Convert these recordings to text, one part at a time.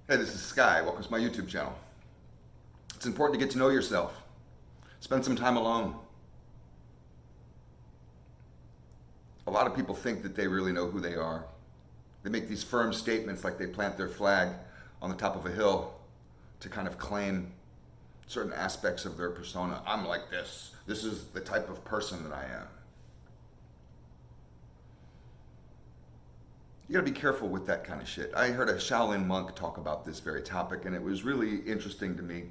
Hey, this is Sky. Welcome to my YouTube channel. It's important to get to know yourself. Spend some time alone. A lot of people think that they really know who they are. They make these firm statements like they plant their flag on the top of a hill to kind of claim certain aspects of their persona. I'm like this. This is the type of person that I am. You gotta be careful with that kind of shit. I heard a Shaolin monk talk about this very topic, and it was really interesting to me.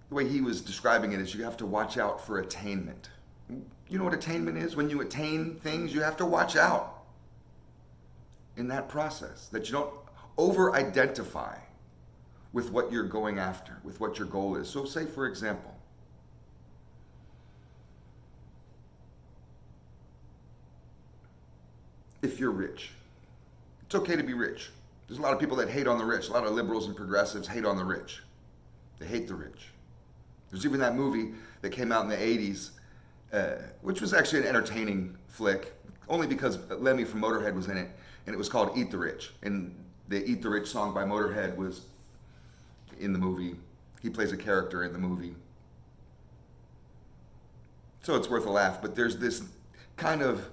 The way he was describing it is you have to watch out for attainment. You know what attainment is? When you attain things, you have to watch out in that process, that you don't over-identify with what you're going after, with what your goal is. So say, for example, if you're rich, it's okay to be rich. There's a lot of people that hate on the rich. A lot of liberals and progressives hate on the rich. They hate the rich. There's even that movie that came out in the 80s, which was actually an entertaining flick, only because Lemmy from Motorhead was in it, and it was called Eat the Rich. And the Eat the Rich song by Motorhead was in the movie. He plays a character in the movie. So it's worth a laugh, but there's this kind of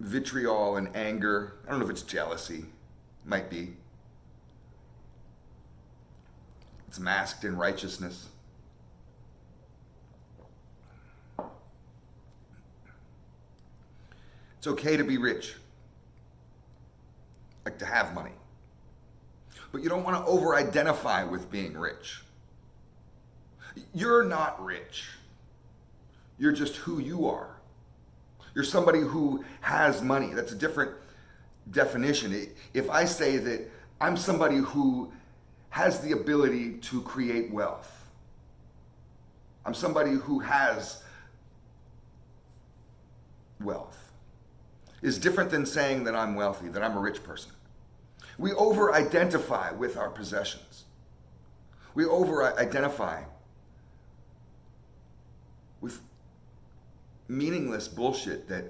vitriol and anger. I don't know if it's jealousy. Might be. It's masked in righteousness. It's okay to be rich. Like to have money. But you don't want to over-identify with being rich. You're not rich. You're just who you are. You're somebody who has money. That's a different definition. If I say that I'm somebody who has the ability to create wealth, I'm somebody who has wealth, is different than saying that I'm wealthy, that I'm a rich person. We over-identify with our possessions. We over-identify with meaningless bullshit that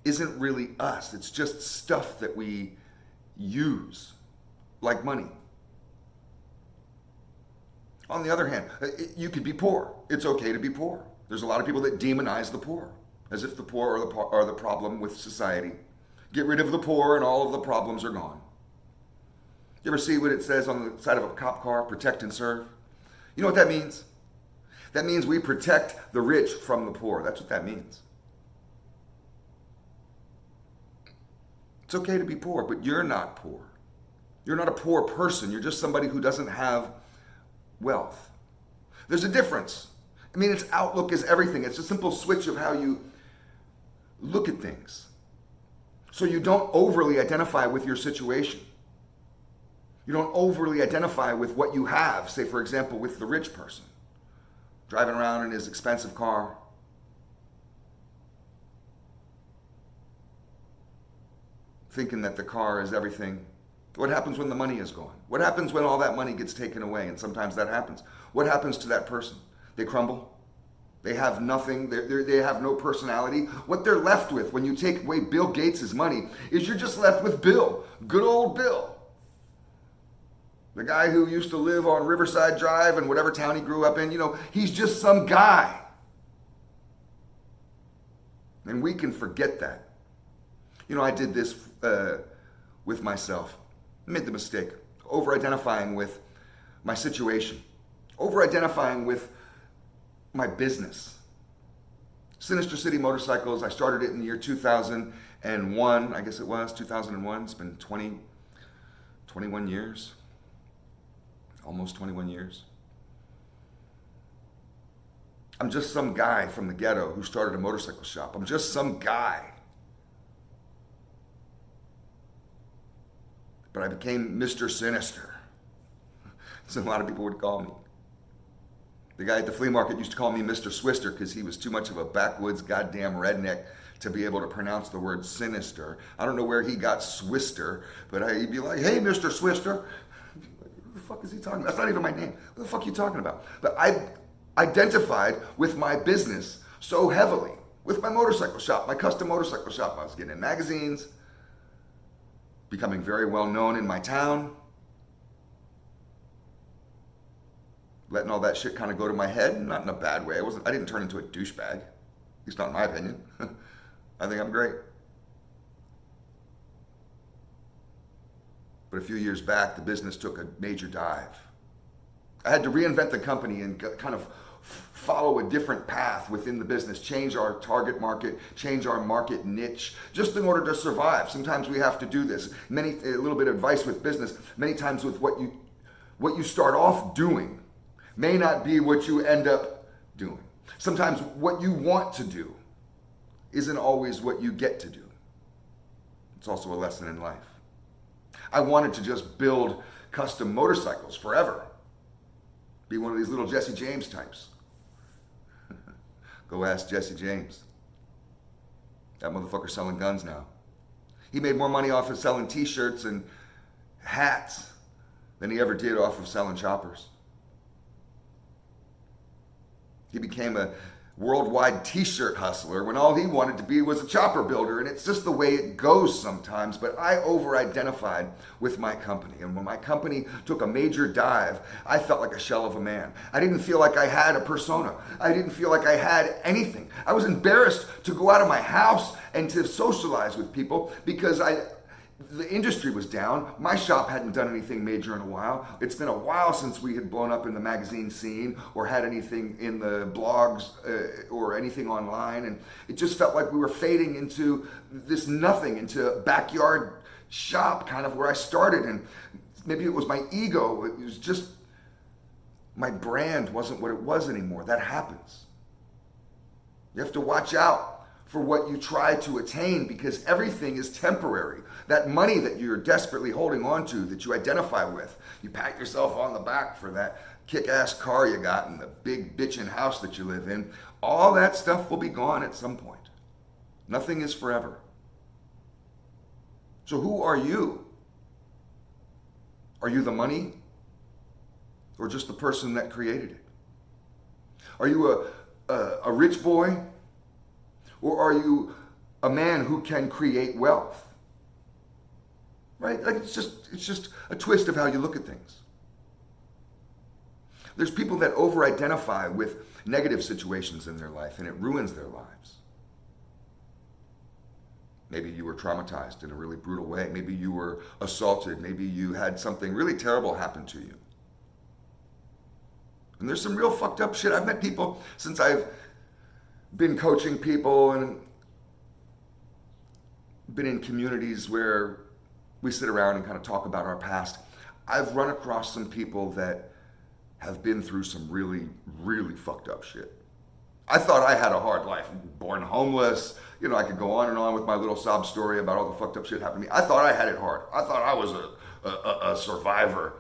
isn't really us. It's just stuff that we use, like money. On the other hand, you could be poor. It's okay to be poor. There's a lot of people that demonize the poor, as if the poor are the problem with society. Get rid of the poor and all of the problems are gone. You ever see what it says on the side of a cop car, protect and serve? You know what that means? That means we protect the rich from the poor. That's what that means. It's okay to be poor, but you're not poor. You're not a poor person. You're just somebody who doesn't have wealth. There's a difference. I mean, its outlook is everything. It's a simple switch of how you look at things. So you don't overly identify with your situation. You don't overly identify with what you have, say, for example, with the rich person. Driving around in his expensive car. Thinking that the car is everything. What happens when the money is gone? What happens when all that money gets taken away? And sometimes that happens. What happens to that person? They crumble. They have nothing. They have no personality. What they're left with when you take away Bill Gates' money is you're just left with Bill. Good old Bill. The guy who used to live on Riverside Drive in whatever town he grew up in, he's just some guy. And we can forget that. I did this with myself. I made the mistake. Over-identifying with my situation. Over-identifying with my business. Sinister City Motorcycles, I started it in the year 2001. I guess it was 2001. It's been 21 years. Almost 21 years. I'm just some guy from the ghetto who started a motorcycle shop. I'm just some guy. But I became Mr. Sinister. So a lot of people would call me. The guy at the flea market used to call me Mr. Swister because he was too much of a backwoods goddamn redneck to be able to pronounce the word sinister. I don't know where he got Swister, but he'd be like, hey, Mr. Swister. Who the fuck is he talking about? That's not even my name. What the fuck are you talking about? But I identified with my business so heavily, with my motorcycle shop, my custom motorcycle shop. I was getting in magazines. becoming very well known in my town, letting all that shit kind of go to my head, not in a bad way. I didn't turn into a douchebag, at least not in my opinion. I think I'm great. But a few years back, the business took a major dive. I had to reinvent the company and kind of follow a different path within the business, change our target market, change our market niche, just in order to survive. Sometimes we have to do this. A little bit of advice with business, many times with what you start off doing may not be what you end up doing. Sometimes what you want to do isn't always what you get to do. It's also a lesson in life. I wanted to just build custom motorcycles forever. Be one of these little Jesse James types. Go ask Jesse James. That motherfucker's selling guns now. He made more money off of selling t-shirts and hats than he ever did off of selling choppers. He became a worldwide t-shirt hustler when all he wanted to be was a chopper builder, and it's just the way it goes sometimes. But I over-identified with my company, and when my company took a major dive, I felt like a shell of a man. I didn't feel like I had a persona. I didn't feel like I had anything. I was embarrassed to go out of my house and to socialize with people because the industry was down. My shop hadn't done anything major in a while. It's been a while since we had blown up in the magazine scene or had anything in the blogs or anything online. And it just felt like we were fading into this nothing, into a backyard shop kind of where I started. And maybe it was my ego. It was just my brand wasn't what it was anymore. That happens. You have to watch out for what you try to attain because everything is temporary. That money that you're desperately holding on to, that you identify with, you pat yourself on the back for that kick-ass car you got and the big bitchin' house that you live in, all that stuff will be gone at some point. Nothing is forever. So who are you? Are you the money or just the person that created it? Are you a rich boy? Or are you a man who can create wealth? Right? Like it's just a twist of how you look at things. There's people that over-identify with negative situations in their life and it ruins their lives. Maybe you were traumatized in a really brutal way. Maybe you were assaulted. Maybe you had something really terrible happen to you. And there's some real fucked up shit. I've met people since I've been coaching people and been in communities where we sit around and kind of talk about our past. I've run across some people that have been through some really, really fucked up shit. I thought I had a hard life. Born homeless. You know, I could go on and on with my little sob story about all the fucked up shit happened to me. I thought I had it hard. I thought I was a survivor.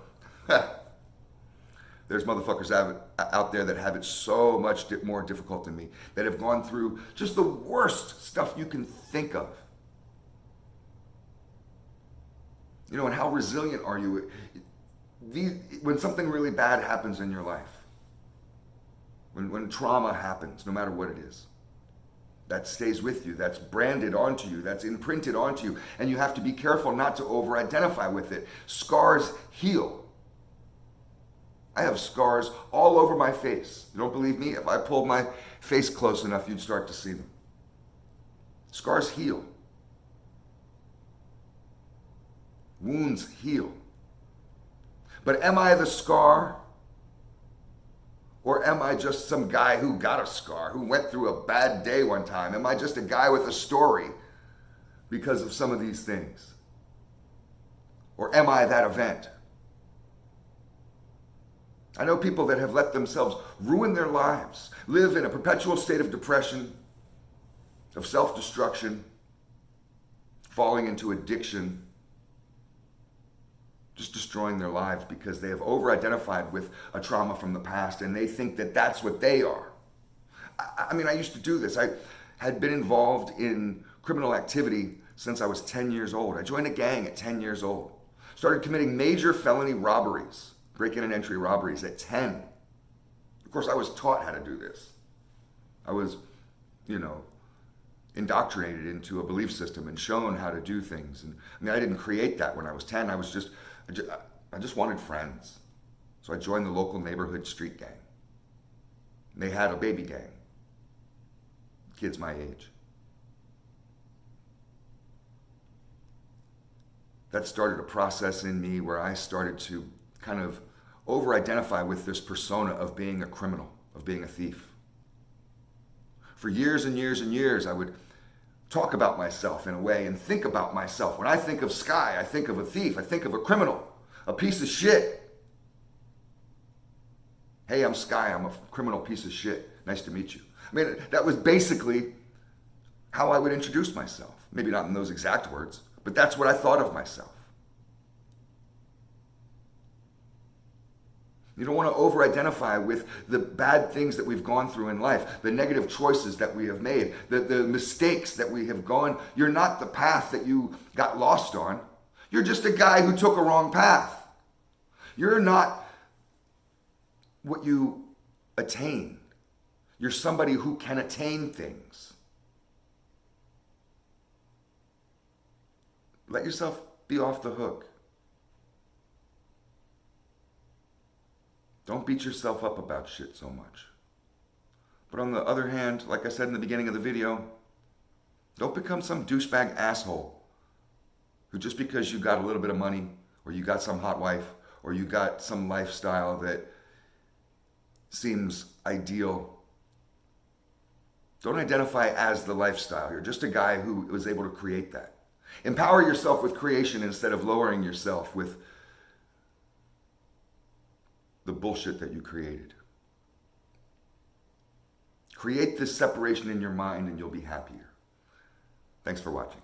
There's motherfuckers out there that have it so much more difficult than me, that have gone through just the worst stuff you can think of. You know, and how resilient are you? When something really bad happens in your life, when trauma happens, no matter what it is, that stays with you, that's branded onto you, that's imprinted onto you, and you have to be careful not to over-identify with it. Scars heal. I have scars all over my face. You don't believe me? If I pulled my face close enough, you'd start to see them. Scars heal. Wounds heal. But am I the scar? Or am I just some guy who got a scar, who went through a bad day one time? Am I just a guy with a story because of some of these things? Or am I that event? I know people that have let themselves ruin their lives, live in a perpetual state of depression, of self-destruction, falling into addiction, just destroying their lives because they have over-identified with a trauma from the past and they think that that's what they are. I mean, I used to do this. I had been involved in criminal activity since I was 10 years old. I joined a gang at 10 years old. Started committing major felony robberies. Break-in and entry robberies at 10. Of course, I was taught how to do this. I was, indoctrinated into a belief system and shown how to do things. And I mean, I didn't create that when I was 10. I just wanted friends. So I joined the local neighborhood street gang. And they had a baby gang, kids my age. That started a process in me where I started to kind of over-identify with this persona of being a criminal, of being a thief. For years and years and years, I would talk about myself in a way and think about myself. When I think of Sky, I think of a thief. I think of a criminal, a piece of shit. Hey, I'm Sky. I'm a criminal piece of shit. Nice to meet you. I mean, that was basically how I would introduce myself. Maybe not in those exact words, but that's what I thought of myself. You don't want to over-identify with the bad things that we've gone through in life, the negative choices that we have made, the mistakes that we have gone. You're not the path that you got lost on. You're just a guy who took a wrong path. You're not what you attain. You're somebody who can attain things. Let yourself be off the hook. Don't beat yourself up about shit so much. But on the other hand, like I said in the beginning of the video, don't become some douchebag asshole who just because you got a little bit of money or you got some hot wife or you got some lifestyle that seems ideal, don't identify as the lifestyle. You're just a guy who was able to create that. Empower yourself with creation instead of lowering yourself with the bullshit that you created. Create this separation in your mind and you'll be happier. Thanks for watching.